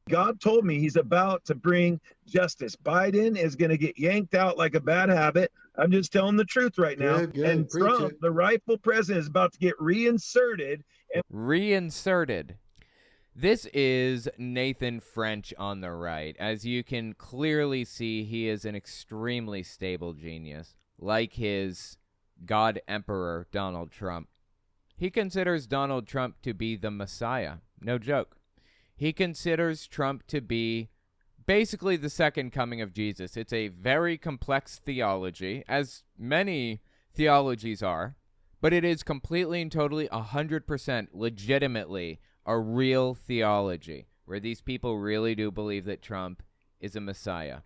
God told me he's about to bring justice. Biden is going to get yanked out like a bad habit. I'm just telling the truth right now. Good, and preach Trump, it. the rightful president, is about to get reinserted. Reinserted. This is Nathan French on the right. As you can clearly see, he is an extremely stable genius, like his God Emperor, Donald Trump. He considers Donald Trump to be the Messiah. No joke. He considers Trump to be basically the second coming of Jesus. It's a very complex theology, as many theologies are, but it is completely and totally 100% legitimately a real theology where these people really do believe that Trump is a Messiah.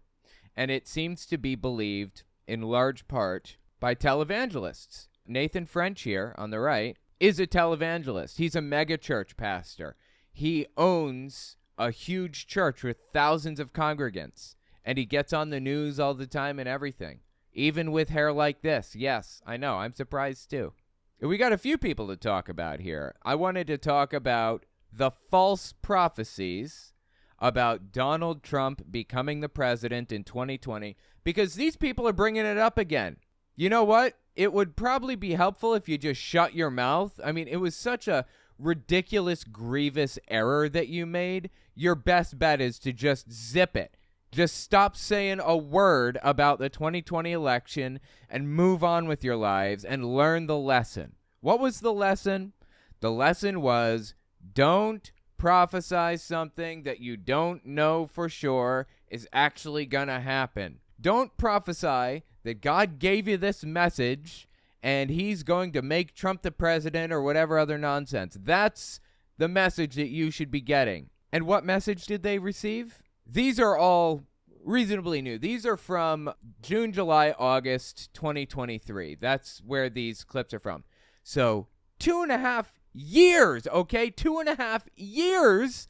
And it seems to be believed in large part by televangelists. Nathan French here on the right is a televangelist. He's a mega church pastor. He owns a huge church with thousands of congregants, and he gets on the news all the time and everything, even with hair like this. Yes, I know. I'm surprised too. We got a few people to talk about here. I wanted to talk about the false prophecies about Donald Trump becoming the president in 2020, because these people are bringing it up again. You know what? It would probably be helpful if you just shut your mouth. I mean, it was such a ridiculous, grievous error that you made. Your best bet is to just zip it. Just stop saying a word about the 2020 election and move on with your lives and learn the lesson. What was the lesson? The lesson was, don't prophesy something that you don't know for sure is actually going to happen. Don't prophesy that God gave you this message and he's going to make Trump the president or whatever other nonsense. That's the message that you should be getting. And what message did they receive? These are all reasonably new. These are from June, July, August 2023. That's where these clips are from. So 2.5 years, okay? 2.5 years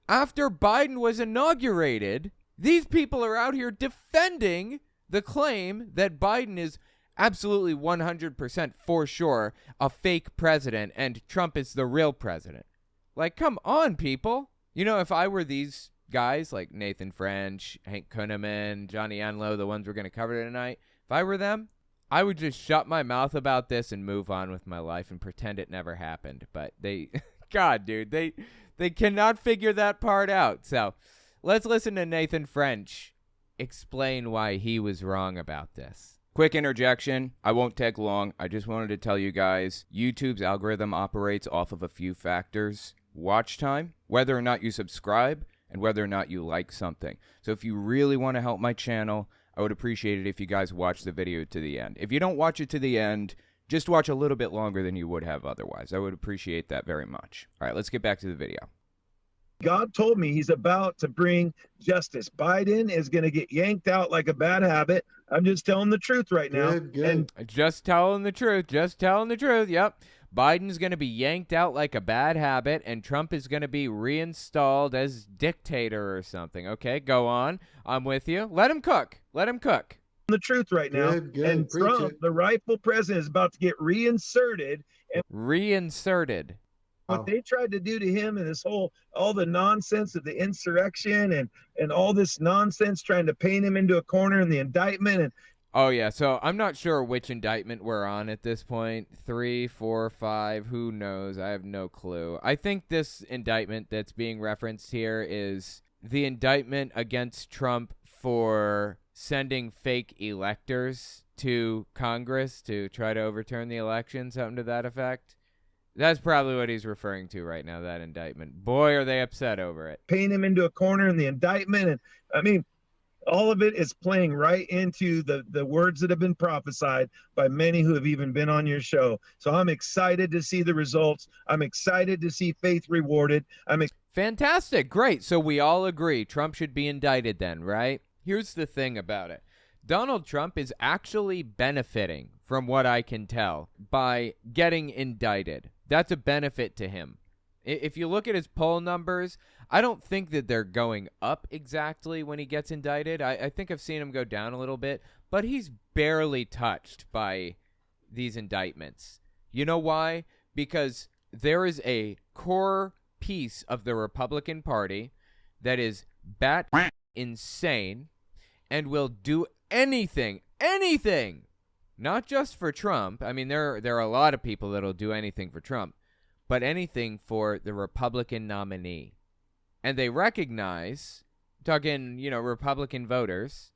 after Biden was inaugurated, these people are out here defending the claim that Biden is absolutely 100% for sure a fake president and Trump is the real president. Like, come on, people. You know, if I were these guys like Nathan French, Hank Kunneman, Johnny Enloe, the ones we're going to cover tonight, if I were them, I would just shut my mouth about this and move on with my life and pretend it never happened. But they, God, dude, they cannot figure that part out. So let's listen to Nathan French explain why he was wrong about this. Quick interjection. I won't take long. I just wanted to tell you guys, YouTube's algorithm operates off of a few factors. Watch time, whether or not you subscribe, and whether or not you like something. So if you really want to help my channel, I would appreciate it if you guys watch the video to the end. If you don't watch it to the end, just watch a little bit longer than you would have otherwise. I would appreciate that very much. All right, let's get back to the video. God told me he's about to bring justice. Biden is going to get yanked out like a bad habit. I'm just telling the truth right now. Good. And Just telling the truth. Just telling the truth. Yep. Biden's going to be yanked out like a bad habit, and Trump is going to be reinstalled as dictator or something. Okay, go on. I'm with you. Let him cook. Let him cook. the truth right now. Good, and preach Trump, it. the rightful president, is about to get reinserted. And Reinserted. what they tried to do to him and this whole, all the nonsense of the insurrection and all this nonsense trying to paint him into a corner in the indictment. And Oh, yeah. So I'm not sure which indictment we're on at this point. 3, 4, 5. Who knows? I have no clue. I think this indictment that's being referenced here is the indictment against Trump for sending fake electors to Congress to try to overturn the election, something to that effect. That's probably what he's referring to right now, that indictment. Boy, are they upset over it. paint him into a corner in the indictment. And I mean, all of it is playing right into the words that have been prophesied by many who have even been on your show. So I'm excited to see the results. I'm excited to see faith rewarded. Fantastic. Great. So we all agree Trump should be indicted then, right? Here's the thing about it. Donald Trump is actually benefiting, from what I can tell, by getting indicted. That's a benefit to him. If you look at his poll numbers, I don't think that they're going up exactly when he gets indicted. I think I've seen him go down a little bit, but he's barely touched by these indictments. You know why? Because there is a core piece of the Republican Party that is bat insane and will do anything, not just for Trump. I mean, there are a lot of people that'll do anything for Trump, but anything for the Republican nominee. And they recognize, talking, Republican voters,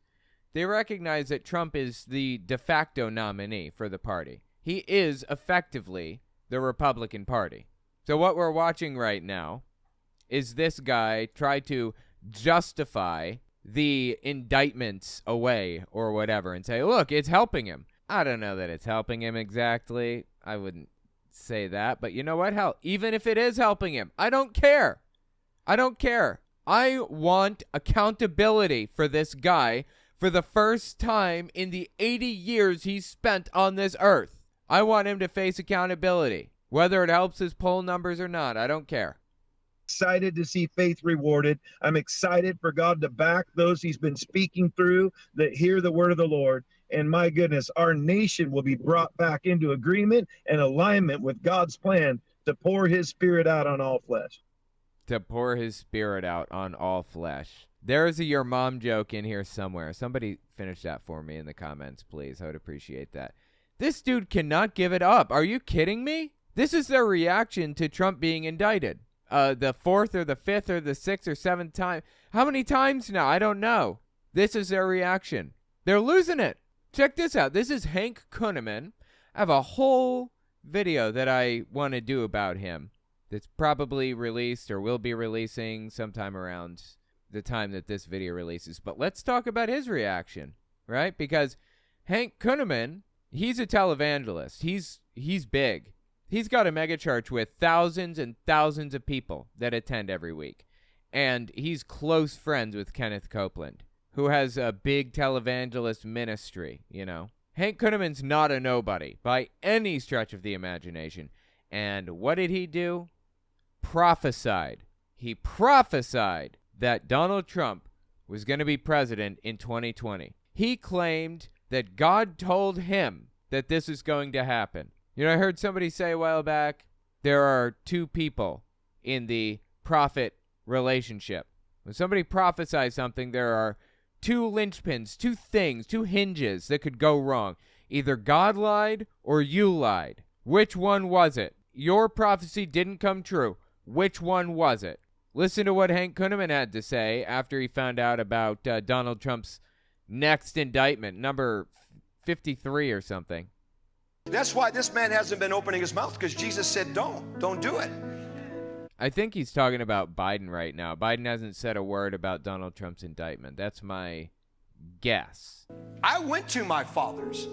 they recognize that Trump is the de facto nominee for the party. He is effectively the Republican Party. So what we're watching right now is this guy try to justify the indictments away or whatever and say, look, it's helping him. I don't know that it's helping him exactly. I wouldn't say that. But you know what? Hell, even if it is helping him, I don't care. I want accountability for this guy for the first time in the 80 years he's spent on this earth. I want him to face accountability. Whether it helps his poll numbers or not, I don't care. Excited to see faith rewarded. I'm excited for God to back those he's been speaking through that hear the word of the Lord. And my goodness, our nation will be brought back into agreement and alignment with God's plan to pour his spirit out on all flesh. To pour his spirit out on all flesh. There's a your mom joke in here somewhere. Somebody finish that for me in the comments, please. I would appreciate that. This dude cannot give it up. Are you kidding me? This is their reaction to Trump being indicted. The fourth or the fifth or the sixth or seventh time. How many times now? I don't know. This is their reaction. They're losing it. Check this out. This is Hank Kunneman. I have a whole video that I want to do about him that's probably released or will be releasing sometime around the time that this video releases. But let's talk about his reaction, right? Because Hank Kunneman, he's a televangelist. He's big. He's got a megachurch with thousands and thousands of people that attend every week. And he's close friends with Kenneth Copeland, who has a big televangelist ministry, Hank Kunneman's not a nobody by any stretch of the imagination. And what did he do? Prophesied. He prophesied that Donald Trump was going to be president in 2020. He claimed that God told him that this is going to happen. I heard somebody say a while back, there are two people in the prophet relationship. When somebody prophesies something, there are two linchpins, two things, two hinges that could go wrong. Either God lied or you lied. Which one was it? Your prophecy didn't come true. Which one was it? Listen to what Hank Kunneman had to say after he found out about Donald Trump's next indictment, number 53 or something. That's why this man hasn't been opening his mouth, because Jesus said don't do it. I think he's talking about Biden right now. Biden hasn't said a word about Donald Trump's indictment. That's my guess. I went to my fathers.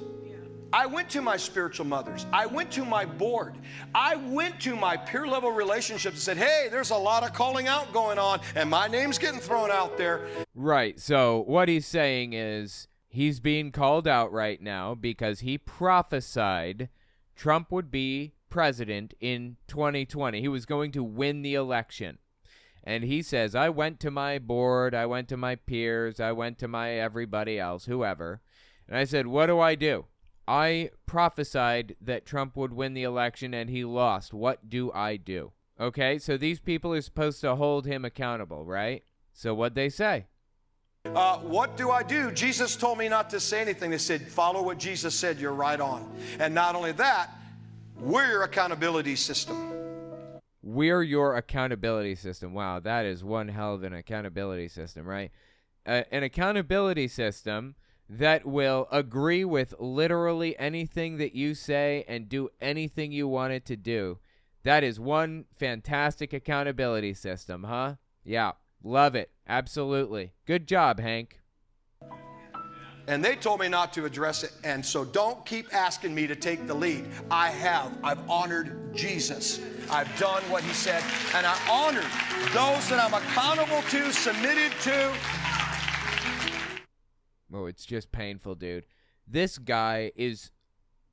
I went to my spiritual mothers. I went to my board. I went to my peer-level relationships and said, hey, there's a lot of calling out going on, and my name's getting thrown out there. Right. So what he's saying is he's being called out right now because he prophesied Trump would be president in 2020. He was going to win the election. And he says, I went to my board, I went to my peers, I went to my everybody else, whoever. And I said, what do? I prophesied that Trump would win the election and he lost. What do I do? Okay, so these people are supposed to hold him accountable, right? So what'd they say? What do I do? Jesus told me not to say anything. They said, follow what Jesus said, you're right on. And not only that, we're your accountability system. We're your accountability system. Wow, that is one hell of an accountability system, right? An accountability system that will agree with literally anything that you say and do anything you want it to do. That is one fantastic accountability system, huh? Yeah, love it. Absolutely. Good job, Hank. And they told me not to address it, and so don't keep asking me to take the lead. I've honored Jesus. I've done what he said, and I honored those that I'm accountable to, submitted to. Oh, it's just painful, dude. This guy is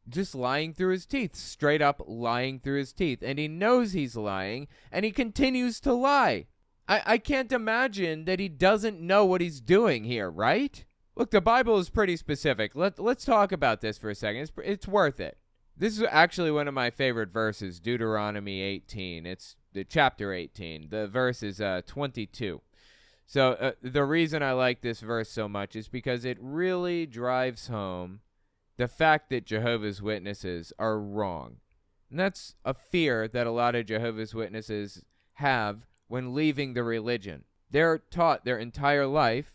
just lying through his teeth, straight up lying through his teeth, and he knows he's lying, and he continues to lie. I can't imagine that he doesn't know what he's doing here, right? Look, the Bible is pretty specific. Let's talk about this for a second. It's worth it. This is actually one of my favorite verses, Deuteronomy 18. It's the chapter 18. The verse is 22. So the reason I like this verse so much is because it really drives home the fact that Jehovah's Witnesses are wrong. And that's a fear that a lot of Jehovah's Witnesses have when leaving the religion. They're taught their entire life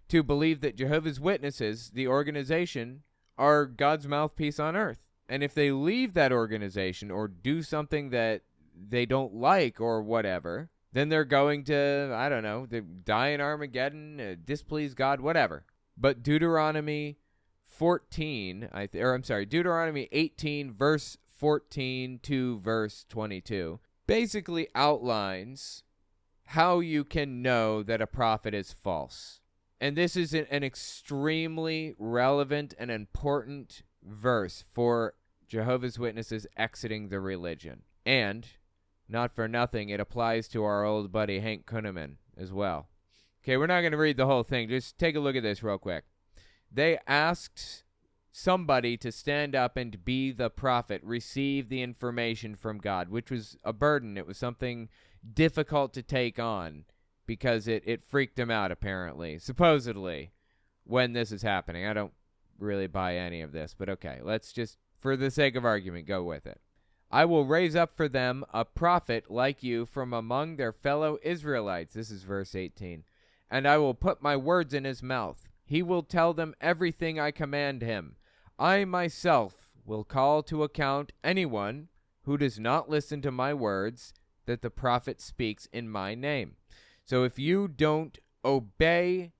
to believe that Jehovah's Witnesses, the organization, are God's mouthpiece on earth. And if they leave that organization or do something that they don't like or whatever, then they're going to, I don't know, die in Armageddon, displease God, whatever. But Deuteronomy 18, verse 14 to verse 22, basically outlines how you can know that a prophet is false. And this is an extremely relevant and important verse for Jehovah's Witnesses exiting the religion. And, not for nothing, it applies to our old buddy Hank Kunneman as well. Okay, we're not going to read the whole thing. Just take a look at this real quick. They asked somebody to stand up and be the prophet, receive the information from God, which was a burden. It was something difficult to take on because it freaked him out, apparently, supposedly, when this is happening. I don't really buy any of this, but okay, let's just, for the sake of argument, go with it. I will raise up for them a prophet like you from among their fellow Israelites. This is verse 18. And I will put my words in his mouth. He will tell them everything I command him. I myself will call to account anyone who does not listen to my words that the prophet speaks in my name. So if you don't obey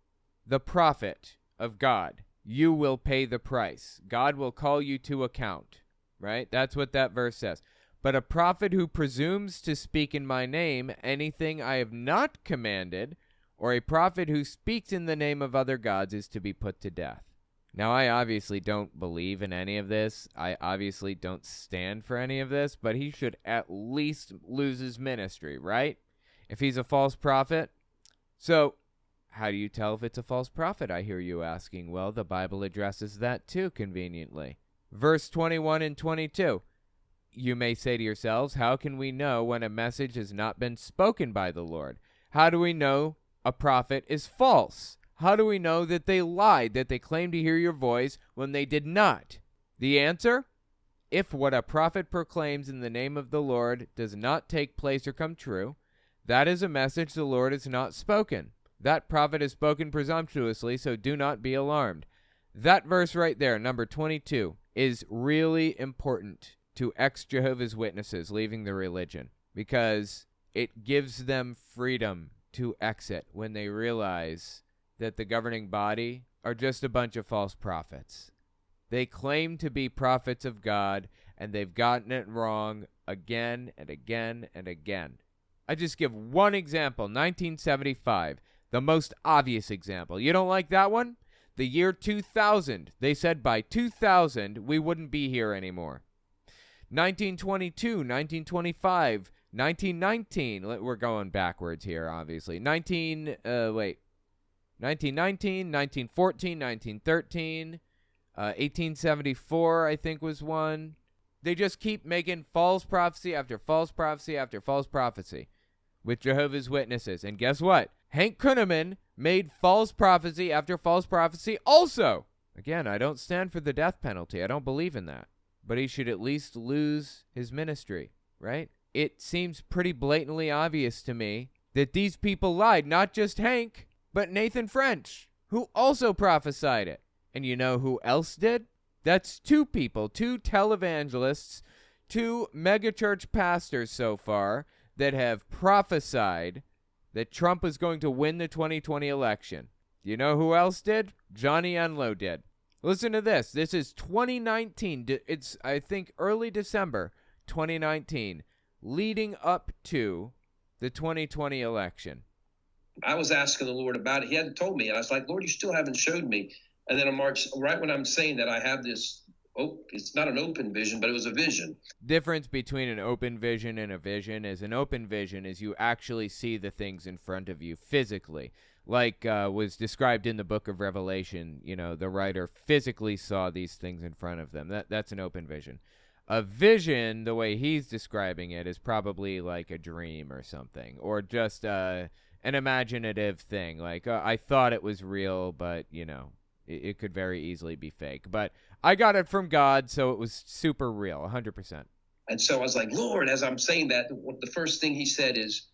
the prophet of God, you will pay the price. God will call you to account, right? That's what that verse says. But a prophet who presumes to speak in my name anything I have not commanded, or a prophet who speaks in the name of other gods, is to be put to death. Now, I obviously don't believe in any of this. I obviously don't stand for any of this, but he should at least lose his ministry, right? If he's a false prophet. So, how do you tell if it's a false prophet, I hear you asking? Well, the Bible addresses that too, conveniently. Verse 21 and 22. You may say to yourselves, how can we know when a message has not been spoken by the Lord? How do we know a prophet is false? How do we know that they lied, that they claimed to hear your voice when they did not? The answer? If what a prophet proclaims in the name of the Lord does not take place or come true, that is a message the Lord has not spoken. That prophet has spoken presumptuously, so do not be alarmed. That verse right there, number 22, is really important to ex-Jehovah's Witnesses leaving the religion, because it gives them freedom to exit when they realize that the governing body are just a bunch of false prophets. They claim to be prophets of God, and they've gotten it wrong again and again and again. I just give one example, 1975, the most obvious example. You don't like that one? The year 2000. They said by 2000 we wouldn't be here anymore. 1922, 1925, 1919. We're going backwards here, obviously. 1919, 1914, 1913, 1874, I think was one. They just keep making false prophecy after false prophecy after false prophecy with Jehovah's Witnesses. And guess what? Hank Kunneman made false prophecy after false prophecy also. Again, I don't stand for the death penalty. I don't believe in that. But he should at least lose his ministry, right? It seems pretty blatantly obvious to me that these people lied, not just Hank, but Nathan French, who also prophesied it. And you know who else did? That's two people, two televangelists, two megachurch pastors so far that have prophesied that Trump was going to win the 2020 election. You know who else did? Johnny Enloe did. Listen to this. This is 2019. It's, I think, early December 2019, leading up to the 2020 election. I was asking the Lord about it. He hadn't told me. And I was like, Lord, you still haven't showed me. And then on March, right when I'm saying that, I have this, it's not an open vision, but it was a vision. Difference between an open vision and a vision is an open vision is you actually see the things in front of you physically. Like was described in the book of Revelation, you know, the writer physically saw these things in front of them. That's an open vision. A vision, the way he's describing it, is probably like a dream or something, or just an imaginative thing. Like, I thought it was real, but, it could very easily be fake. But I got it from God, so it was super real, 100%. And so I was like, Lord, as I'm saying that, the first thing he said is,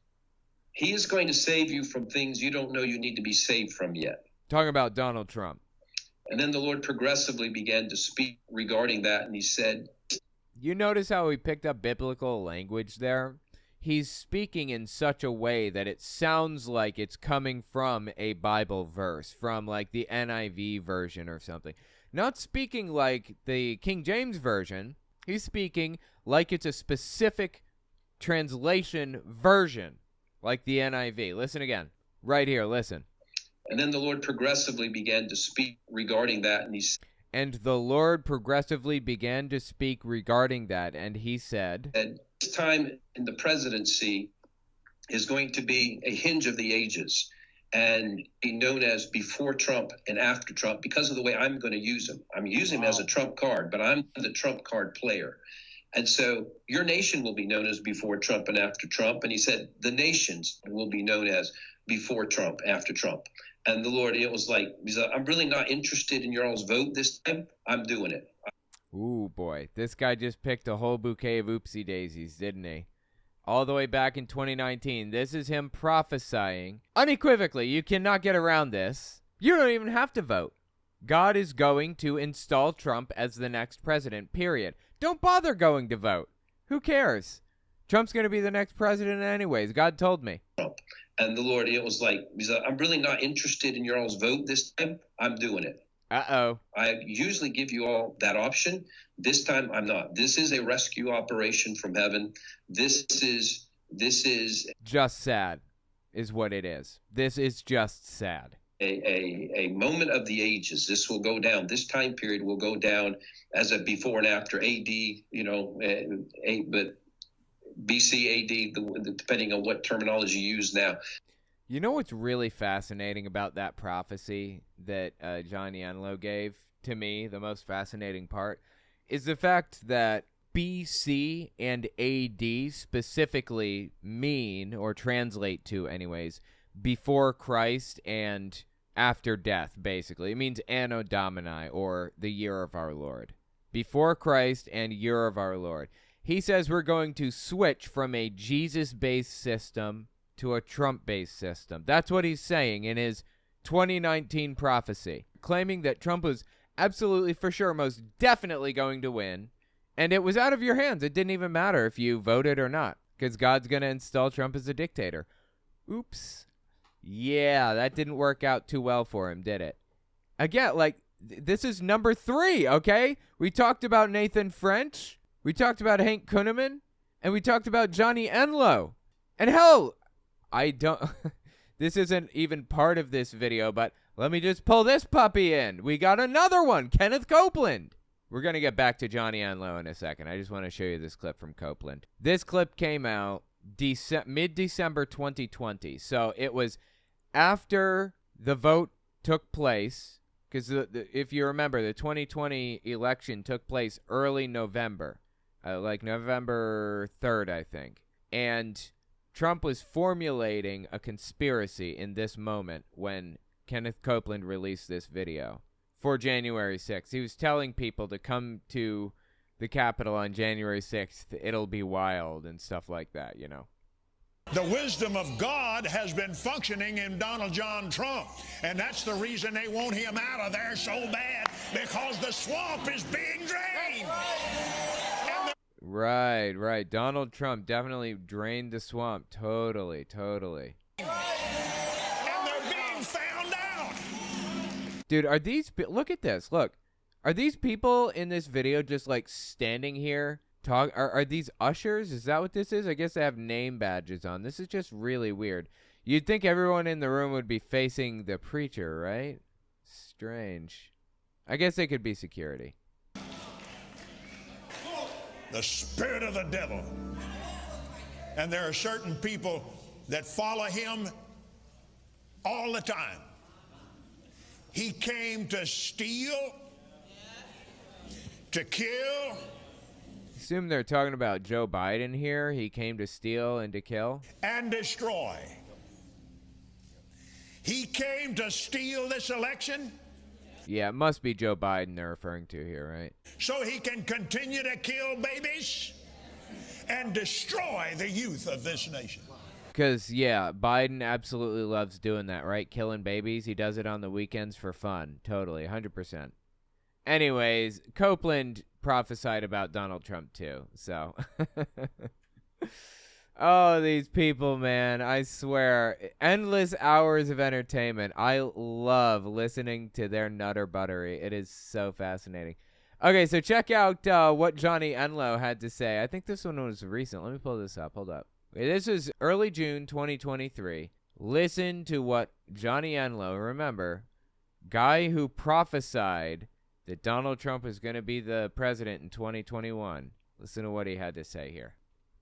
he is going to save you from things you don't know you need to be saved from yet. Talking about Donald Trump. And then the Lord progressively began to speak regarding that, and he said... You notice how he picked up biblical language there? He's speaking in such a way that it sounds like it's coming from a Bible verse, from like the NIV version or something. Not speaking like the King James Version. He's speaking like it's a specific translation version, like the NIV. Listen again. Right here, listen. And then the Lord progressively began to speak regarding that, and he said, this time in the presidency is going to be a hinge of the ages and be known as before Trump and after Trump because of the way I'm going to use him. I'm using him as a Trump card, but I'm the Trump card player. And so your nation will be known as before Trump and after Trump. And he said the nations will be known as before Trump, after Trump. And the Lord, it was like, I'm really not interested in your all's vote this time. I'm doing it. Ooh, boy. This guy just picked a whole bouquet of oopsie daisies, didn't he? All the way back in 2019. This is him prophesying. Unequivocally, you cannot get around this. You don't even have to vote. God is going to install Trump as the next president, period. Don't bother going to vote. Who cares? Trump's going to be the next president anyways. God told me. And the Lord, it was like, I'm really not interested in your all's vote this time. I'm doing it. Uh-oh. I usually give you all that option. This time I'm not. This is a rescue operation from heaven. This is just sad is what it is. This is just sad. A moment of the ages. This will go down. This time period will go down as a before and after AD, but BC, AD, depending on what terminology you use now. You know what's really fascinating about that prophecy that Johnny Enloe gave to me? The most fascinating part is the fact that BC and AD specifically mean, or translate to anyways, before Christ and after death, basically. It means Anno Domini, or the year of our Lord. Before Christ and year of our Lord. He says we're going to switch from a Jesus-based system to a Trump-based system. That's what he's saying in his 2019 prophecy, claiming that Trump was absolutely, for sure, most definitely going to win, and it was out of your hands. It didn't even matter if you voted or not, because God's going to install Trump as a dictator. Oops. Yeah, that didn't work out too well for him, did it? Again, like, this is number 3, okay? We talked about Nathan French, we talked about Hank Kunneman, and we talked about Johnny Enloe. And hell, I don't... this isn't even part of this video, but let me just pull this puppy in. We got another one, Kenneth Copeland. We're going to get back to Johnny Enloe in a second. I just want to show you this clip from Copeland. This clip came out mid-December 2020. So it was after the vote took place, because if you remember, the 2020 election took place early November, like November 3rd, I think. And Trump was formulating a conspiracy in this moment when Kenneth Copeland released this video for January 6th. He was telling people to come to the Capitol on January 6th. It'll be wild and stuff like that, you know. The wisdom of God has been functioning in Donald John Trump, and that's the reason they want him out of there so bad, because the swamp is being drained. Right. Donald Trump definitely drained the swamp. Totally. And they're being found out. Dude, are these... Look at this. Look. Are these people in this video just, like, standing here? Are these ushers? Is that what this is? I guess they have name badges on. This is just really weird. You'd think everyone in the room would be facing the preacher, right? Strange. I guess they could be security. The spirit of the devil. And there are certain people that follow him all the time. He came to steal, to kill. Assume they're talking about Joe Biden here. He came to steal and to kill. And destroy. He came to steal this election Yeah, it must be Joe Biden they're referring to here, right? so he can continue to kill babies and destroy the youth of this nation. Because, yeah, Biden absolutely loves doing that, right? Killing babies. He does it on the weekends for fun. Totally, 100%. Anyways, Copeland prophesied about Donald Trump, too. So, oh, these people, man. I swear. Endless hours of entertainment. I love listening to their nutter buttery. It is so fascinating. Okay, so check out what Johnny Enloe had to say. I think this one was recent. Let me pull this up. Hold up. This is early June 2023. Listen to what Johnny Enloe, remember, guy who prophesied that Donald Trump is going to be the president in 2021. Listen to what he had to say here.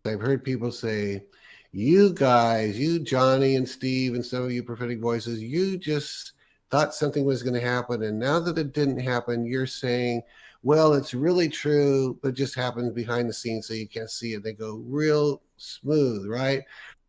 I've heard people say, you guys, you Johnny and Steve and some of you prophetic voices, you just thought something was going to happen. And now that it didn't happen, you're saying, well, it's really true, but just happens behind the scenes so you can't see it. They go real smooth, right?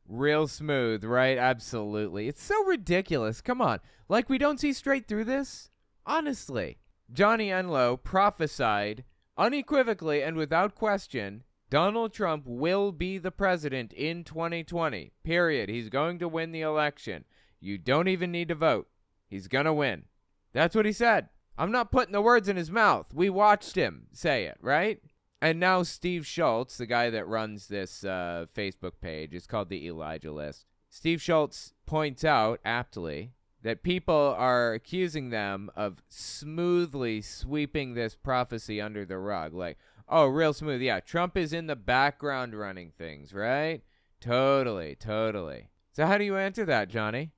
Real smooth, right? Absolutely. It's so ridiculous. Come on. Like we don't see straight through this? Honestly. Johnny Enloe prophesied unequivocally and without question, Donald Trump will be the president in 2020. Period. He's going to win the election. You don't even need to vote. He's going to win. That's what he said. I'm not putting the words in his mouth. We watched him say it, right? And now Steve Schultz, the guy that runs this Facebook page, it's called the Elijah List. Steve Schultz points out, aptly, that people are accusing them of smoothly sweeping this prophecy under the rug. Like, oh, real smooth. Yeah, Trump is in the background running things, right? Totally, totally. So how do you answer that, Johnny?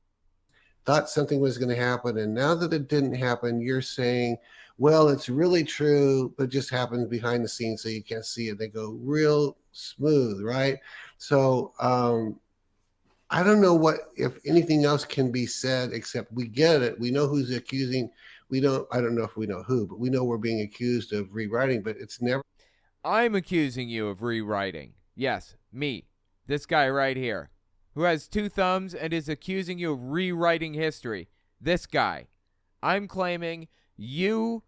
Thought something was going to happen. And now that it didn't happen, you're saying, well, it's really true, but just happens behind the scenes so you can't see it. They go real smooth, right? So I don't know what, if anything else can be said, except we get it. We know who's accusing. I don't know if we know who, but we know we're being accused of rewriting, but it's never. I'm accusing you of rewriting. Yes, me. This guy right here, who has two thumbs and is accusing you of rewriting history. This guy. I'm claiming you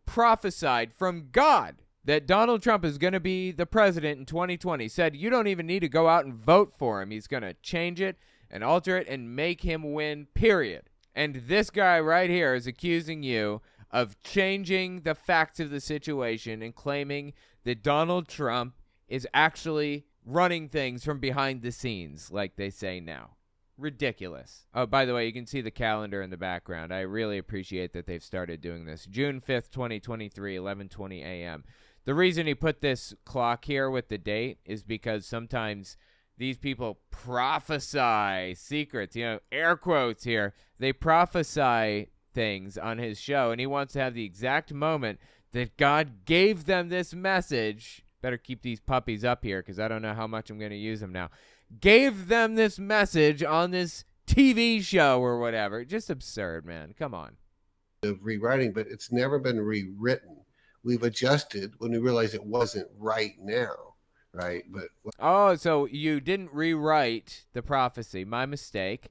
prophesied from God that Donald Trump is going to be the president in 2020. Said you don't even need to go out and vote for him. He's going to change it and alter it and make him win, period. And this guy right here is accusing you of changing the facts of the situation and claiming that Donald Trump is actually running things from behind the scenes, like they say now. Ridiculous. Oh, by the way, you can see the calendar in the background. I really appreciate that they've started doing this. June 5th, 2023, 11:20 a.m. The reason he put this clock here with the date is because sometimes these people prophesy secrets, air quotes here. They prophesy things on his show, and he wants to have the exact moment that God gave them this message. Better keep these puppies up here because I don't know how much I'm going to use them now. Gave them this message on this TV show or whatever. Just absurd, man. Come on. Of rewriting, but it's never been rewritten. We've adjusted when we realize it wasn't right now, right? But oh, so you didn't rewrite the prophecy. My mistake.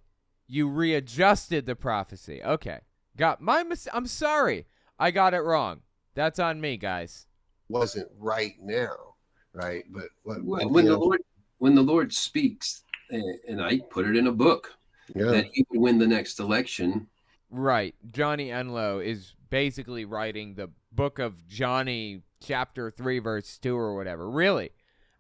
You readjusted the prophecy. Okay. Got my I'm sorry. I got it wrong. That's on me, guys. Wasn't right now, right? But when the Lord speaks, and I put it in a book, that he would win the next election. Right. Johnny Enloe is basically writing the book of Johnny, chapter 3, verse 2 or whatever. Really.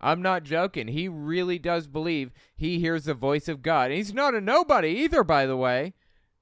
I'm not joking. He really does believe he hears the voice of God. And he's not a nobody either, by the way.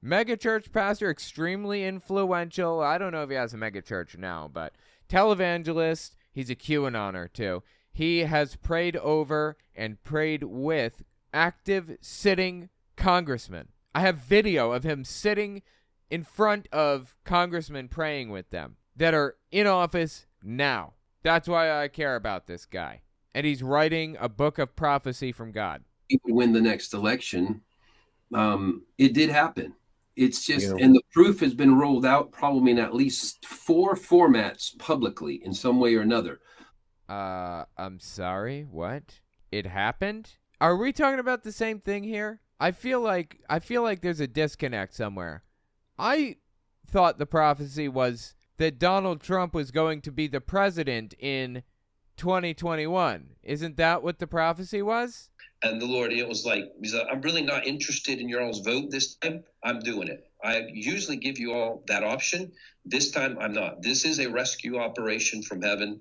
Mega church pastor, extremely influential. I don't know if he has a mega church now, but televangelist. He's a QAnoner, too. He has prayed over and prayed with active sitting congressmen. I have video of him sitting in front of congressmen praying with them that are in office now. That's why I care about this guy. And he's writing a book of prophecy from God. He would win the next election. It did happen. It's just, and the proof has been rolled out probably in at least 4 formats publicly in some way or another. I'm sorry, what? It happened? Are we talking about the same thing here? I feel like there's a disconnect somewhere. I thought the prophecy was that Donald Trump was going to be the president in 2021. Isn't that what the prophecy was? And the Lord, it was like, he said, I'm really not interested in your all's vote this time. I'm doing it. I usually give you all that option. This time, I'm not. This is a rescue operation from heaven.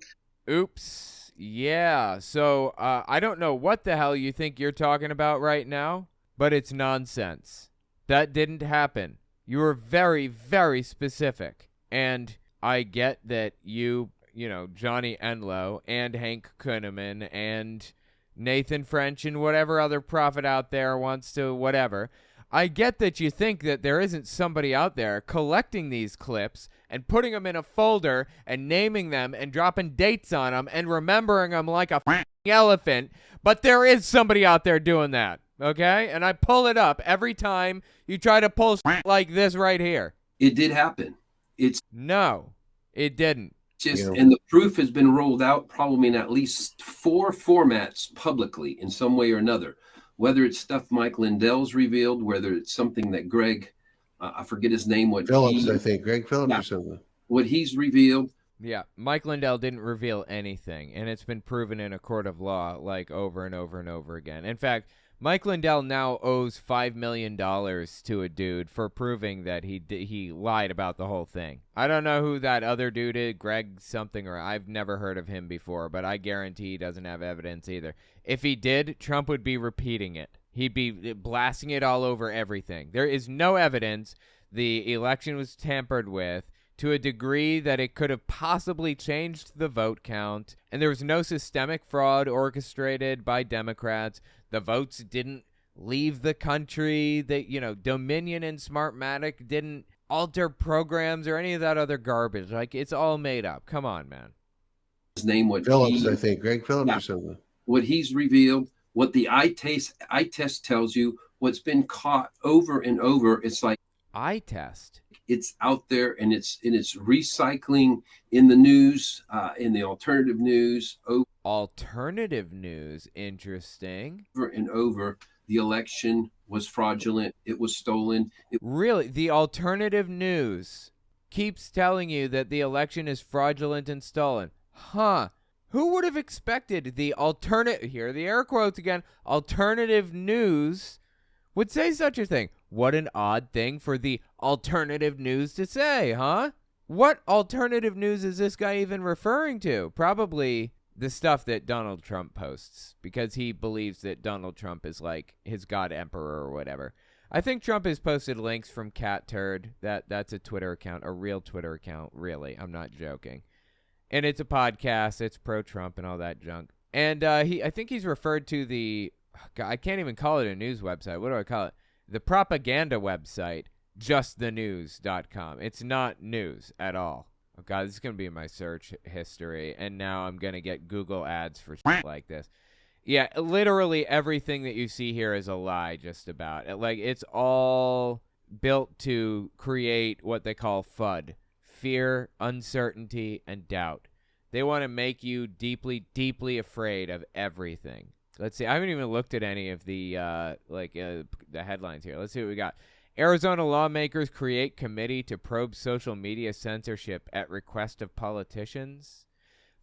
Oops. Yeah. So I don't know what the hell you think you're talking about right now, but it's nonsense. That didn't happen. You were very, very specific. And I get that you know, Johnny Enloe and Hank Kunneman and Nathan French and whatever other prophet out there wants to whatever. I get that you think that there isn't somebody out there collecting these clips and putting them in a folder and naming them and dropping dates on them and remembering them like a elephant, but there is somebody out there doing that, okay? And I pull it up every time you try to pull like this right here. It did happen. No, it didn't. And the proof has been rolled out probably in at least 4 formats publicly in some way or another, whether it's stuff Mike Lindell's revealed, whether it's something that Greg, I forget his name, Greg Phillips or something, what he's revealed. Yeah, Mike Lindell didn't reveal anything, and it's been proven in a court of law like over and over and over again. In fact, Mike Lindell now owes $5 million to a dude for proving that he lied about the whole thing. I don't know who that other dude is, Greg something, or I've never heard of him before, but I guarantee he doesn't have evidence either. If he did, Trump would be repeating it. He'd be blasting it all over everything. There is no evidence the election was tampered with to a degree that it could have possibly changed the vote count, and there was no systemic fraud orchestrated by Democrats. The votes didn't leave the country. Dominion and Smartmatic didn't alter programs or any of that other garbage. Like, it's all made up. Come on, man. His name, Greg Phillips or something. What he's revealed, what the eye test tells you, what's been caught over and over. It's like eye test. It's out there, and it's recycling in the news, in the alternative news. Alternative news, interesting. Over and over, the election was fraudulent. It was stolen. Really? The alternative news keeps telling you that the election is fraudulent and stolen. Huh. Who would have expected the here, the air quotes again, alternative news would say such a thing? What an odd thing for the alternative news to say, huh? What alternative news is this guy even referring to? Probably the stuff that Donald Trump posts, because he believes that Donald Trump is like his god emperor or whatever. I think Trump has posted links from Cat Turd. That's a Twitter account, a real Twitter account, really. I'm not joking. And it's a podcast. It's pro-Trump and all that junk. And I think he's referred to the, I can't even call it a news website. What do I call it? The propaganda website, justthenews.com. It's not news at all. Oh, God, this is going to be in my search history, and now I'm going to get Google ads for shit like this. Yeah, literally everything that you see here is a lie, just about. Like, it's all built to create what they call FUD, fear, uncertainty, and doubt. They want to make you deeply, deeply afraid of everything. Let's see. I haven't even looked at any of the the headlines here. Let's see what we got. Arizona lawmakers create committee to probe social media censorship at request of politicians.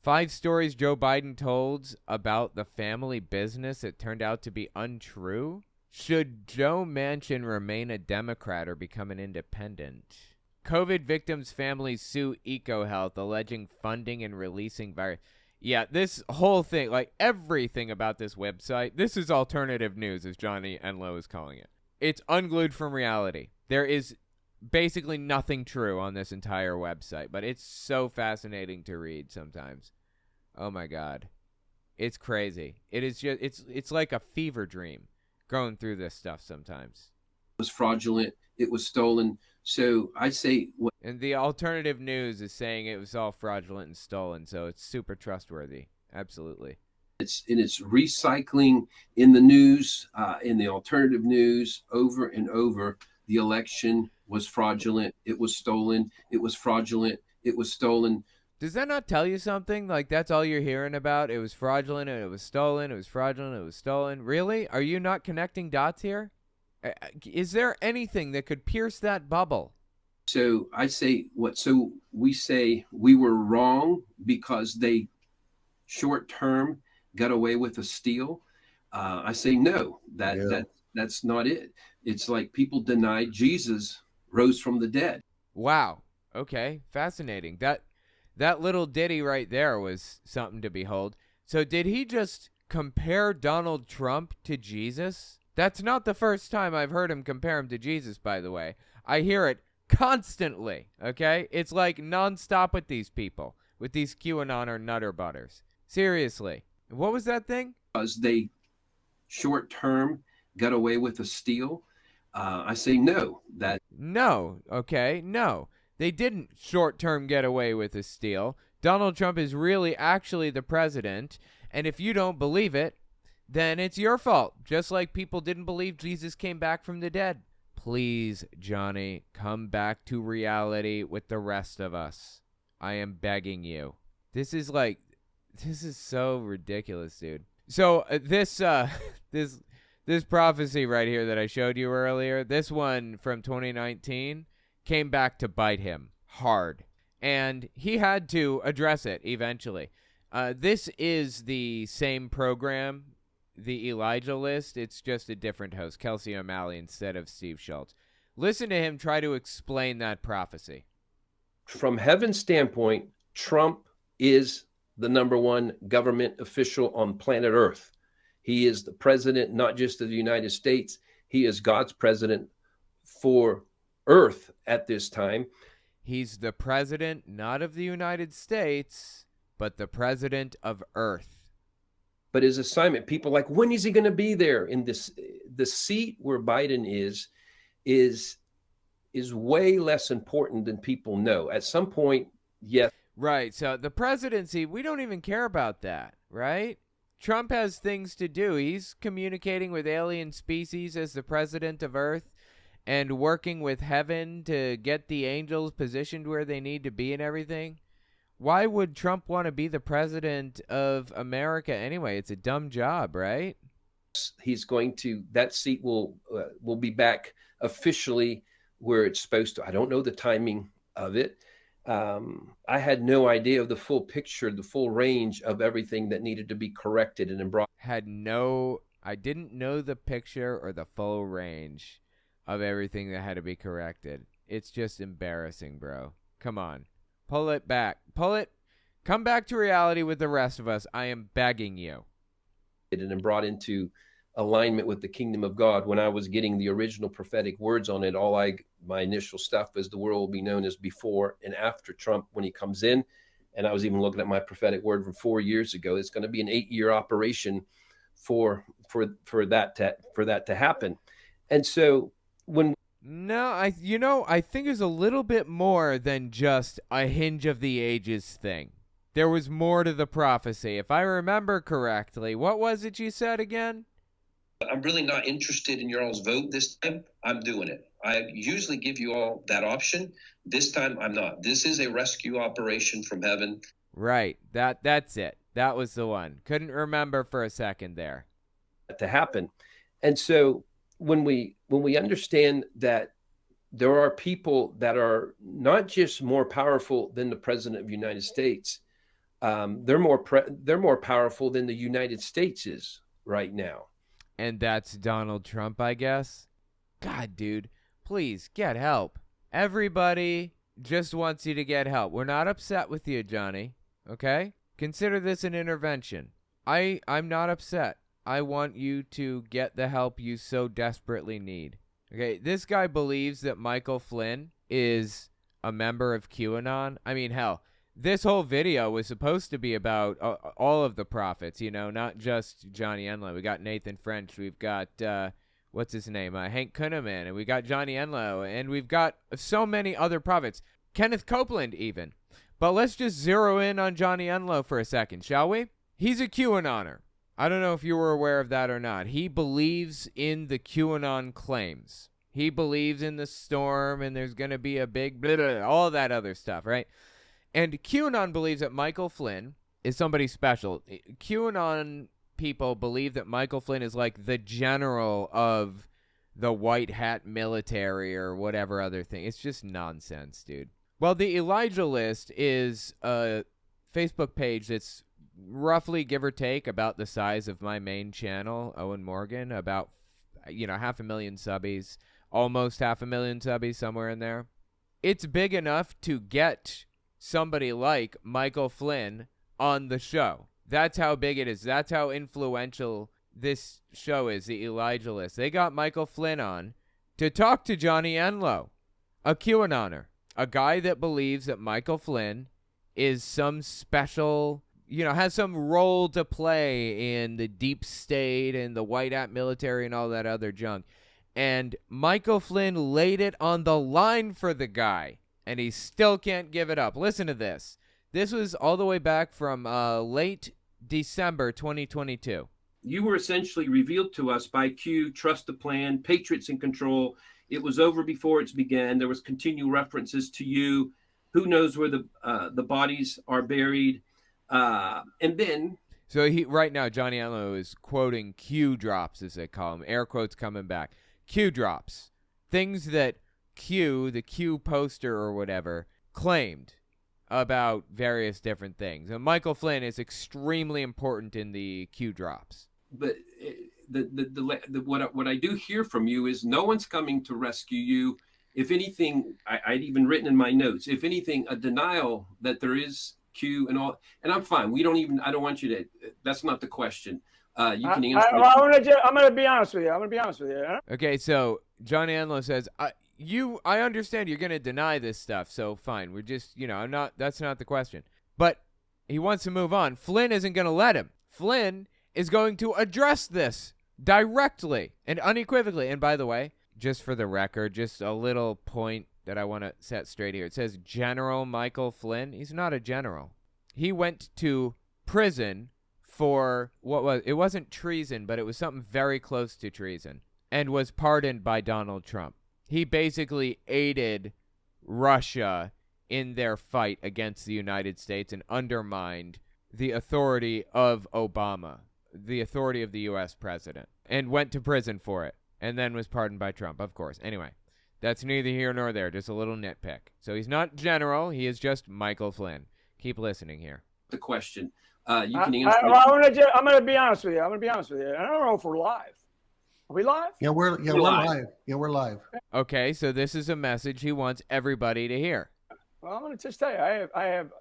5 stories Joe Biden told about the family business that turned out to be untrue. Should Joe Manchin remain a Democrat or become an independent? COVID victims' families sue EcoHealth, alleging funding and releasing virus. Yeah, this whole thing, like everything about this website, this is alternative news, as Johnny Enloe is calling it. It's unglued from reality. There is basically nothing true on this entire website, but it's so fascinating to read sometimes. Oh my God. It's crazy. It is just, it's like a fever dream going through this stuff sometimes. It was fraudulent. It was stolen. So I say, and the alternative news is saying it was all fraudulent and stolen, so it's super trustworthy. Absolutely. It's recycling in the news, in the alternative news, over and over. The election was fraudulent. It was stolen. It was fraudulent. It was stolen. Does that not tell you something? Like, that's all you're hearing about? It was fraudulent and it was stolen. It was fraudulent. It was stolen. Really? Are you not connecting dots here? Is there anything that could pierce that bubble? So I say what? So we say we were wrong because they short term got away with a steal. I say no. That's not it. It's like people denied Jesus rose from the dead. Wow. Okay. Fascinating. That little ditty right there was something to behold. So did he just compare Donald Trump to Jesus? That's not the first time I've heard him compare him to Jesus, by the way. I hear it constantly, okay? It's like nonstop with these people, with these QAnon or Nutter Butters. Seriously. What was that thing? Because they short term got away with a steal. I say no. No, okay, no. They didn't short term get away with a steal. Donald Trump is really actually the president, and if you don't believe it, then it's your fault, just like people didn't believe Jesus came back from the dead. Please, Johnny, come back to reality with the rest of us. I am begging you. This is so ridiculous, dude. So this prophecy right here that I showed you earlier, this one from 2019, came back to bite him hard. And he had to address it eventually. This is the same program, the Elijah List. It's just a different host, Kelsey O'Malley instead of Steve Schultz. Listen to him try to explain that prophecy. From heaven's standpoint, Trump is the number one government official on planet Earth. He is the president, not just of the United States. He is God's president for Earth at this time. He's the president, not of the United States, but the president of Earth. But his assignment, people like, when is he going to be there? In the seat where Biden is way less important than people know. At some point, yes. Right. So the presidency, we don't even care about that, right? Trump has things to do. He's communicating with alien species as the president of Earth and working with heaven to get the angels positioned where they need to be and everything. Why would Trump want to be the president of America anyway? It's a dumb job, right? He's going to, that seat will be back officially where it's supposed to. I don't know the timing of it. I had no idea of the full picture, the full range of everything that needed to be corrected and brought. I didn't know the picture or the full range of everything that had to be corrected. It's just embarrassing, bro. Come on. Pull it back. Pull it. Come back to reality with the rest of us. I am begging you. And brought into alignment with the kingdom of God. When I was getting the original prophetic words on it, my initial stuff was the world will be known as before and after Trump when he comes in. And I was even looking at my prophetic word from 4 years ago. It's going to be an 8-year operation for that to happen. And so I think it's a little bit more than just a hinge of the ages thing. There was more to the prophecy. If I remember correctly, what was it you said again? I'm really not interested in your all's vote this time. I'm doing it. I usually give you all that option. This time I'm not. This is a rescue operation from heaven. Right. That's it. That was the one. Couldn't remember for a second there. To happen. And so when we understand that there are people that are not just more powerful than the president of the United States, they're more powerful than the United States is right now. And that's Donald Trump, I guess. God, dude, please get help. Everybody just wants you to get help. We're not upset with you, Johnny. Okay? Consider this an intervention. I'm not upset. I want you to get the help you so desperately need. Okay, this guy believes that Michael Flynn is a member of QAnon. I mean, hell, this whole video was supposed to be about all of the prophets, not just Johnny Enloe. We got Nathan French. We've got, what's his name? Hank Kunneman. And we got Johnny Enloe. And we've got so many other prophets. Kenneth Copeland, even. But let's just zero in on Johnny Enloe for a second, shall we? He's a QAnoner. I don't know if you were aware of that or not. He believes in the QAnon claims. He believes in the storm and there's going to be a big blah, blah, blah, all that other stuff, right? And QAnon believes that Michael Flynn is somebody special. QAnon people believe that Michael Flynn is like the general of the white hat military or whatever other thing. It's just nonsense, dude. Well, the Elijah List is a Facebook page that's roughly, give or take, about the size of my main channel, Owen Morgan, about, 500,000 subbies, almost 500,000 subbies, somewhere in there. It's big enough to get somebody like Michael Flynn on the show. That's how big it is. That's how influential this show is, the Elijah List. They got Michael Flynn on to talk to Johnny Enloe, a QAnoner, a guy that believes that Michael Flynn is some special, has some role to play in the deep state and the white hat military and all that other junk. And Michael Flynn laid it on the line for the guy, and he still can't give it up. Listen to this. This was all the way back from late December 2022. You were essentially revealed to us by Q, trust the plan, patriots in control. It was over before it began. There was continual references to you. Who knows where the bodies are buried? And then... So right now, Johnny Enloe is quoting Q drops, as they call them. Air quotes coming back. Q drops. Things that Q, the Q poster or whatever, claimed about various different things. And Michael Flynn is extremely important in the Q drops. But what I do hear from you is no one's coming to rescue you. If anything, I'd even written in my notes, if anything, a denial that there is Q and all. And I'm fine. I don't want you to, that's not the question. You can answer. I'm going to be honest with you. Okay, so Johnny Enloe says, I understand you're going to deny this stuff, so fine. We're just, that's not the question. But he wants to move on. Flynn isn't going to let him. Flynn is going to address this directly and unequivocally. And by the way, just for the record, just a little point that I want to set straight here. It says General Michael Flynn. He's not a general. He went to prison for it wasn't treason, but it was something very close to treason, and was pardoned by Donald Trump. He basically aided Russia in their fight against the United States and undermined the authority of Obama, the authority of the U.S. president, and went to prison for it, and then was pardoned by Trump, of course. Anyway, that's neither here nor there, just a little nitpick. So he's not general, he is just Michael Flynn. Keep listening here. The question. You can answer. I'm going to be honest with you. I don't know if we're live. Are we live? Yeah, we're live. Yeah, we're live. Okay, so this is a message he wants everybody to hear. Well, I'm going to just tell you, I have,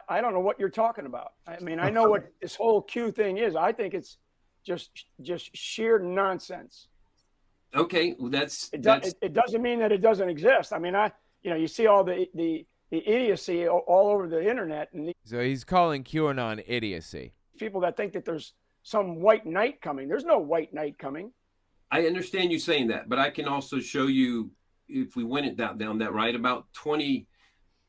I don't know what you're talking about. I mean, I know what this whole Q thing is. I think it's just sheer nonsense. Okay, well, it doesn't mean that it doesn't exist. I mean, you see all the idiocy all over the internet, and so he's calling QAnon idiocy. People that think that there's some white knight coming. There's no white knight coming. I understand you saying that, but I can also show you, if we went down that right, about 20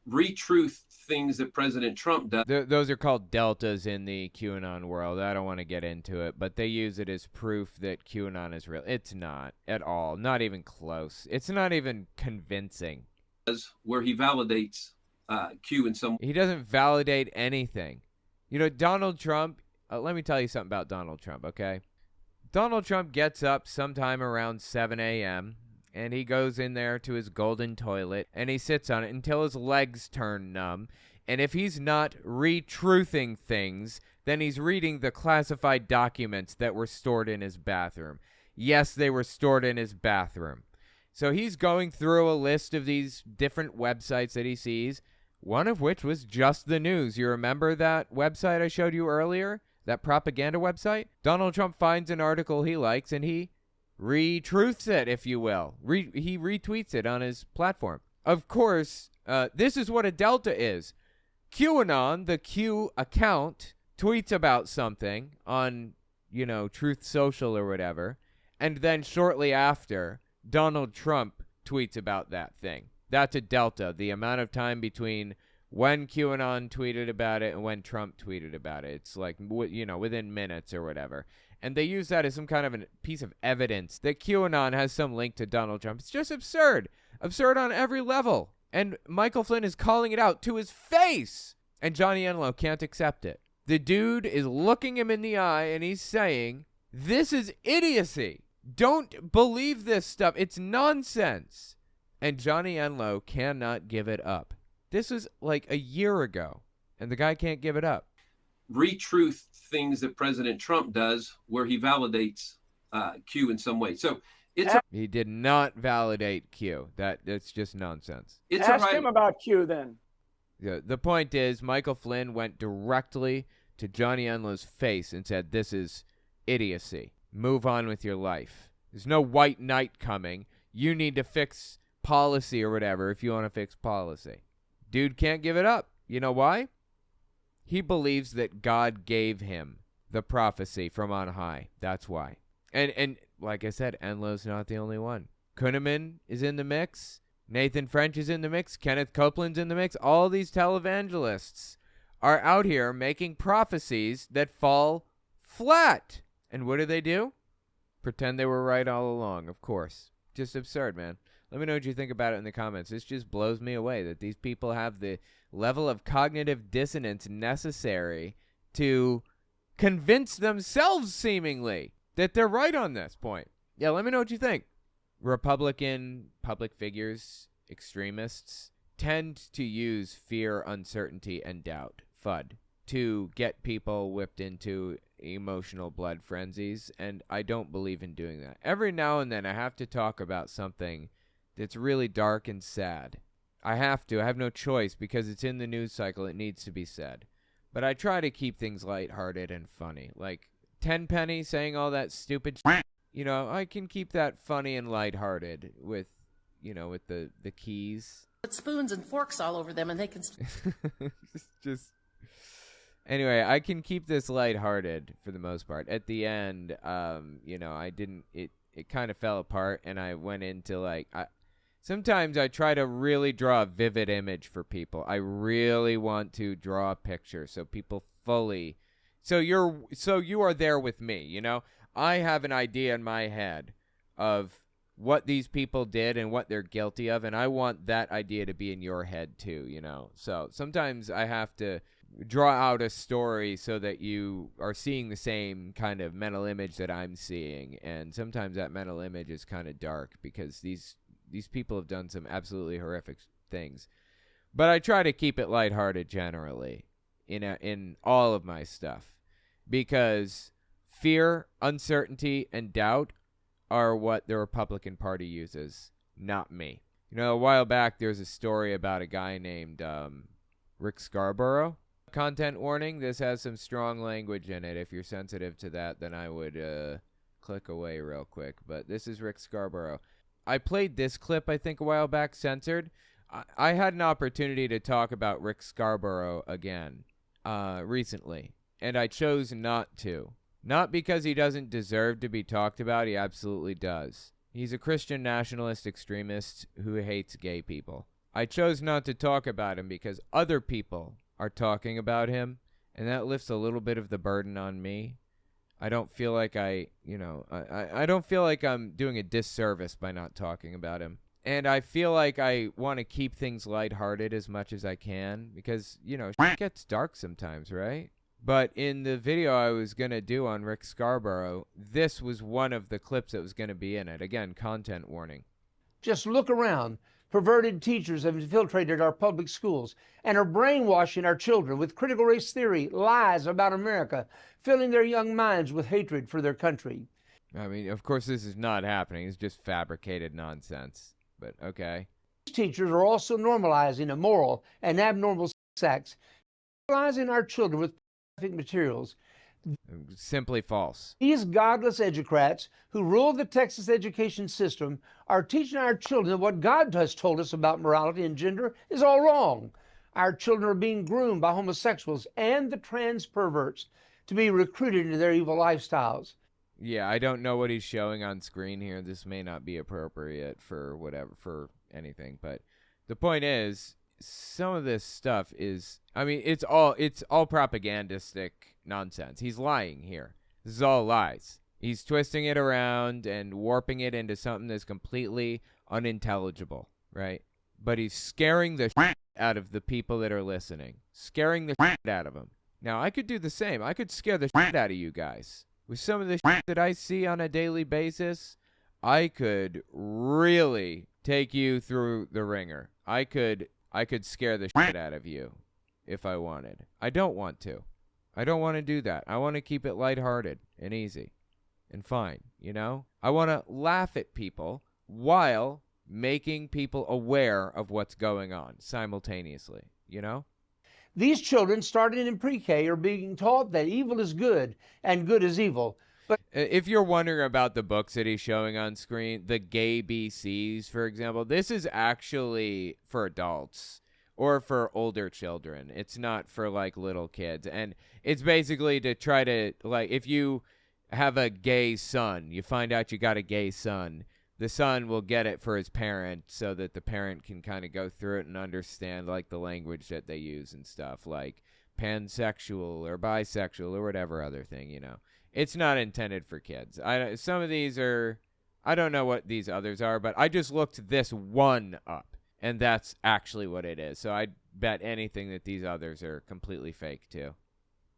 retruth things that President Trump does. Those are called deltas in the QAnon world. I don't want to get into it, but they use it as proof that QAnon is real. It's not at all. Not even close. It's not even convincing. Where he validates Q in some. He doesn't validate anything. Donald Trump. Let me tell you something about Donald Trump, okay? Donald Trump gets up sometime around 7 a.m. and he goes in there to his golden toilet and he sits on it until his legs turn numb. And if he's not retruthing things, then he's reading the classified documents that were stored in his bathroom. Yes, they were stored in his bathroom. So he's going through a list of these different websites that he sees, one of which was Just the News. You remember that website I showed you earlier? That propaganda website? Donald Trump finds an article he likes and he retruths it, if you will. He retweets it on his platform. Of course, this is what a delta is. QAnon, the Q account, tweets about something on, Truth Social or whatever, and then shortly after, Donald Trump tweets about that thing. That's a delta, the amount of time between when QAnon tweeted about it and when Trump tweeted about it. It's like, within minutes or whatever. And they use that as some kind of a piece of evidence that QAnon has some link to Donald Trump. It's just absurd. Absurd on every level. And Michael Flynn is calling it out to his face. And Johnny Enloe can't accept it. The dude is looking him in the eye and he's saying, this is idiocy. Don't believe this stuff. It's nonsense. And Johnny Enloe cannot give it up. This was like a year ago, and the guy can't give it up. Retruth things that President Trump does where he validates Q in some way. So he did not validate Q. That's just nonsense. Ask him about Q then. Yeah, the point is, Michael Flynn went directly to Johnny Enloe's face and said, "This is idiocy. Move on with your life. There's no white knight coming. You need to fix policy or whatever if you want to fix policy." Dude can't give it up. You know why? He believes that God gave him the prophecy from on high. That's why. And like I said, Enloe's not the only one. Kunneman is in the mix. Nathan French is in the mix. Kenneth Copeland's in the mix. All these televangelists are out here making prophecies that fall flat. And what do? Pretend they were right all along, of course. Just absurd, man. Let me know what you think about it in the comments. This just blows me away that these people have the level of cognitive dissonance necessary to convince themselves, seemingly, that they're right on this point. Yeah, let me know what you think. Republican public figures, extremists, tend to use fear, uncertainty, and doubt, FUD, to get people whipped into emotional blood frenzies, and I don't believe in doing that. Every now and then I have to talk about something that's really dark and sad. I have to. I have no choice because it's in the news cycle. It needs to be said. But I try to keep things lighthearted and funny. Like Tenpenny saying all that stupid shit. You know, I can keep that funny and lighthearted with, you know, with the keys. Put spoons and forks all over them and they can... just... Anyway, I can keep this lighthearted for the most part. At the end, you know, I didn't... It kind of fell apart and I went into like... Sometimes I try to really draw a vivid image for people. I really want to draw a picture so people fully... So you are there with me, you know? I have an idea in my head of what these people did and what they're guilty of, and I want that idea to be in your head too, you know? So sometimes I have to draw out a story so that you are seeing the same kind of mental image that I'm seeing, and sometimes that mental image is kind of dark because these people have done some absolutely horrific things. But I try to keep it lighthearted generally in all of my stuff because fear, uncertainty, and doubt are what the Republican Party uses, not me. You know, a while back there was a story about a guy named Rick Scarborough. Content warning, this has some strong language in it. If you're sensitive to that, then I would click away real quick. But this is Rick Scarborough. I played this clip, I think, a while back, censored. I had an opportunity to talk about Rick Scarborough again recently, and I chose not to. Not because he doesn't deserve to be talked about. He absolutely does. He's a Christian nationalist extremist who hates gay people. I chose not to talk about him because other people are talking about him, and that lifts a little bit of the burden on me. I don't feel like I don't feel like I'm doing a disservice by not talking about him. And I feel like I want to keep things lighthearted as much as I can because, you know, shit gets dark sometimes, right? But in the video I was going to do on Rick Scarborough, this was one of the clips that was going to be in it. Again, content warning. Just look around. Perverted teachers have infiltrated our public schools and are brainwashing our children with critical race theory, lies about America, filling their young minds with hatred for their country. I mean, of course, this is not happening. It's just fabricated nonsense. But okay. These teachers are also normalizing immoral and abnormal sex acts, normalizing our children with pornographic materials. Simply false. These godless educrats who rule the Texas education system are teaching our children that what God has told us about morality and gender is all wrong. Our children are being groomed by homosexuals and the trans perverts to be recruited into their evil lifestyles. Yeah, I don't know what he's showing on screen here. This may not be appropriate for whatever, for anything. But the point is, some of this stuff is, I mean, it's all propagandistic nonsense. He's lying here. This is all lies. He's twisting it around and warping it into something that's completely unintelligible, right? But he's scaring the shit out of the people that are listening. Scaring the shit out of them. Now, I could do the same. I could scare the shit out of you guys. with some of the shit that I see on a daily basis, I could really take you through the ringer. I could scare the shit out of you if I wanted. I don't want to. I don't want to do that. I want to keep it lighthearted and easy and fine, you know? I want to laugh at people while making people aware of what's going on simultaneously, you know? These children, starting in pre-K, are being taught that evil is good and good is evil. But if you're wondering about the books that he's showing on screen, the gay BCs, for example, this is actually for adults or for older children. It's not for like little kids. And it's basically to try to, like, if you have a gay son, you find out you got a gay son, the son will get it for his parent so that the parent can kind of go through it and understand like the language that they use and stuff, like pansexual or bisexual or whatever other thing, you know. It's not intended for kids. Some of these are, I don't know what these others are, but I just looked this one up, and that's actually what it is. So I bet anything that these others are completely fake too.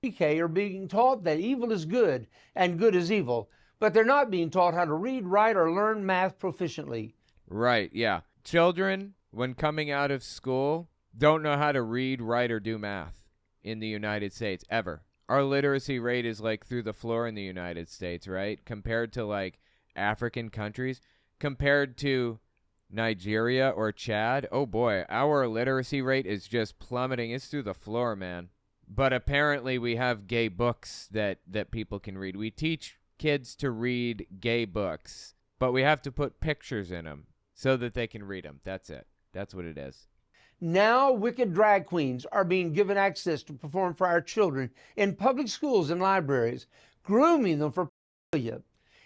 pre-K are being taught that evil is good and good is evil, but they're not being taught how to read, write, or learn math proficiently. Right, yeah. Children, when coming out of school, don't know how to read, write, or do math in the United States, ever. Our literacy rate is like through the floor in the United States, right? Compared to like African countries, compared to Nigeria or Chad, oh boy, our literacy rate is just plummeting. It's through the floor, man. But apparently we have gay books that people can read. We teach kids to read gay books, but we have to put pictures in them so that they can read them. That's it. That's what it is. Now, wicked drag queens are being given access to perform for our children in public schools and libraries, grooming them for pedophilia.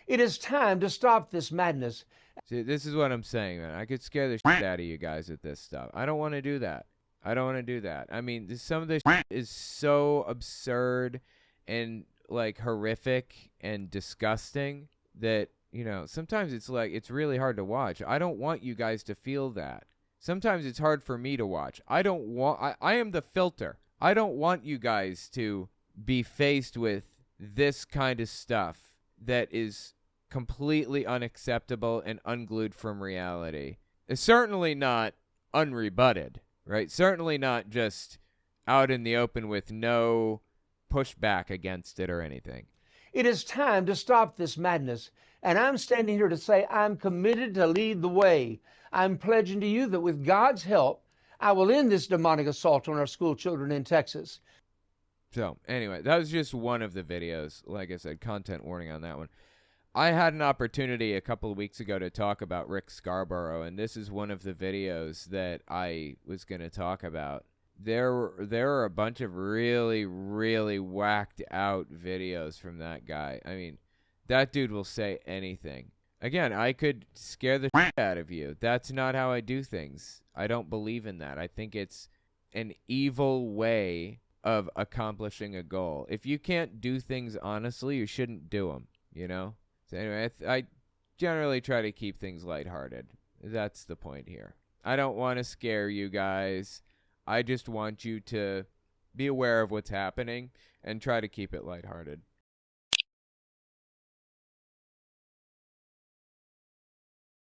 It is time to stop this madness. See, this is what I'm saying, man. I could scare the shit out of you guys with this stuff. I don't want to do that. I don't want to do that. I mean, some of this shit is so absurd and like horrific and disgusting that, you know, sometimes it's like it's really hard to watch. I don't want you guys to feel that. Sometimes it's hard for me to watch. I am the filter. I don't want you guys to be faced with this kind of stuff that is completely unacceptable and unglued from reality. It's certainly not unrebutted, right? Certainly not just out in the open with no pushback against it or anything. It is time to stop this madness, and I'm standing here to say I'm committed to lead the way. I'm pledging to you that with God's help, I will end this demonic assault on our school children in Texas. So, anyway, that was just one of the videos. Like I said, content warning on that one. I had an opportunity a couple of weeks ago to talk about Rick Scarborough, and this is one of the videos that I was going to talk about. There are a bunch of really, really whacked out videos from that guy. I mean, that dude will say anything. Again, I could scare the shit out of you. That's not how I do things. I don't believe in that. I think it's an evil way of accomplishing a goal. If you can't do things honestly, you shouldn't do them, you know? So anyway, I generally try to keep things lighthearted. That's the point here. I don't want to scare you guys. I just want you to be aware of what's happening and try to keep it lighthearted.